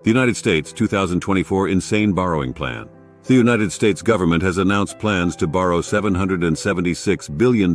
The United States 2024 Insane Borrowing Plan. The United States government has announced plans to borrow $776 billion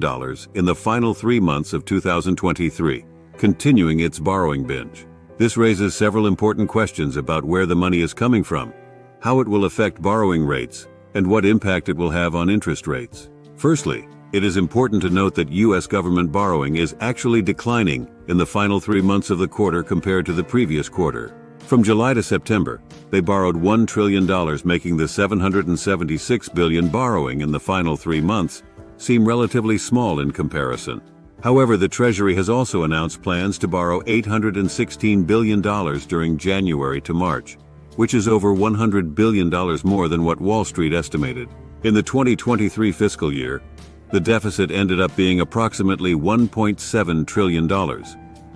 in the final 3 months of 2023, continuing its borrowing binge. This raises several important questions about where the money is coming from, how it will affect borrowing rates, and what impact it will have on interest rates. Firstly, it is important to note that U.S. government borrowing is actually declining in the final 3 months of the quarter compared to the previous quarter. From July to September, they borrowed $1 trillion, making the $776 billion borrowing in the final 3 months seem relatively small in comparison. However, the Treasury has also announced plans to borrow $816 billion during January to March, which is over $100 billion more than what Wall Street estimated. In the 2023 fiscal year, the deficit ended up being approximately $1.7 trillion,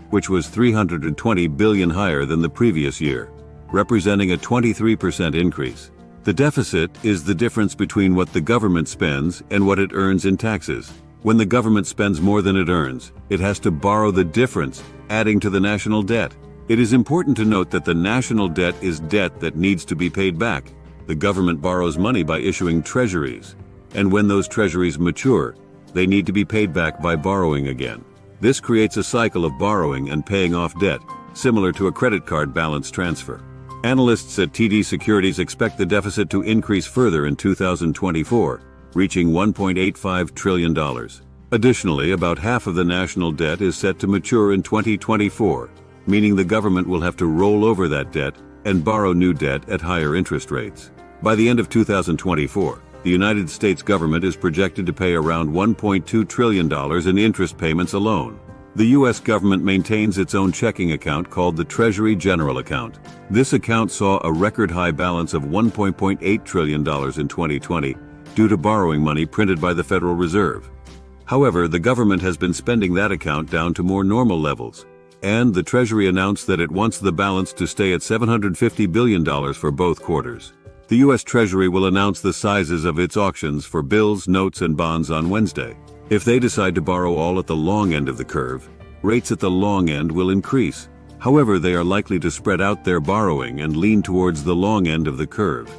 which was $320 billion higher than the previous year, representing a 23% increase. The deficit is the difference between what the government spends and what it earns in taxes. When the government spends more than it earns, it has to borrow the difference, adding to the national debt. It is important to note that the national debt is debt that needs to be paid back. The government borrows money by issuing treasuries, and when those treasuries mature, they need to be paid back by borrowing again. This creates a cycle of borrowing and paying off debt, similar to a credit card balance transfer. Analysts at TD Securities expect the deficit to increase further in 2024, reaching $1.85 trillion. Additionally, about half of the national debt is set to mature in 2024, meaning the government will have to roll over that debt and borrow new debt at higher interest rates. By the end of 2024, the United States government is projected to pay around $1.2 trillion in interest payments alone. The U.S. government maintains its own checking account called the Treasury General Account. This account saw a record high balance of $1.8 trillion in 2020 due to borrowing money printed by the Federal Reserve. However, the government has been spending that account down to more normal levels, and the Treasury announced that it wants the balance to stay at $750 billion for both quarters. The U.S. Treasury will announce the sizes of its auctions for bills, notes, and bonds on Wednesday. If they decide to borrow all at the long end of the curve, rates at the long end will increase. However, they are likely to spread out their borrowing and lean towards the long end of the curve,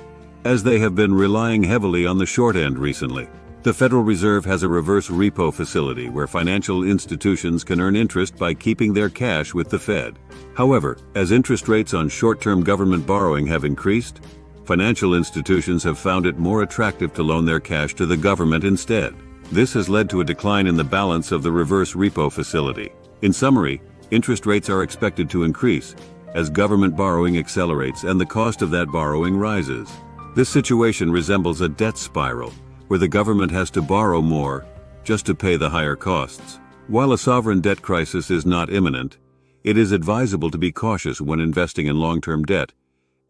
as they have been relying heavily on the short end recently. The Federal Reserve has a reverse repo facility where financial institutions can earn interest by keeping their cash with the Fed. However, as interest rates on short-term government borrowing have increased, financial institutions have found it more attractive to loan their cash to the government instead. This has led to a decline in the balance of the reverse repo facility. In summary, interest rates are expected to increase as government borrowing accelerates and the cost of that borrowing rises. This situation resembles a debt spiral, where the government has to borrow more just to pay the higher costs. While a sovereign debt crisis is not imminent, it is advisable to be cautious when investing in long-term debt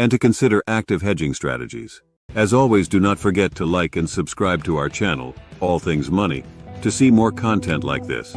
and to consider active hedging strategies. As always, do not forget to like and subscribe to our channel, All Things Money, to see more content like this.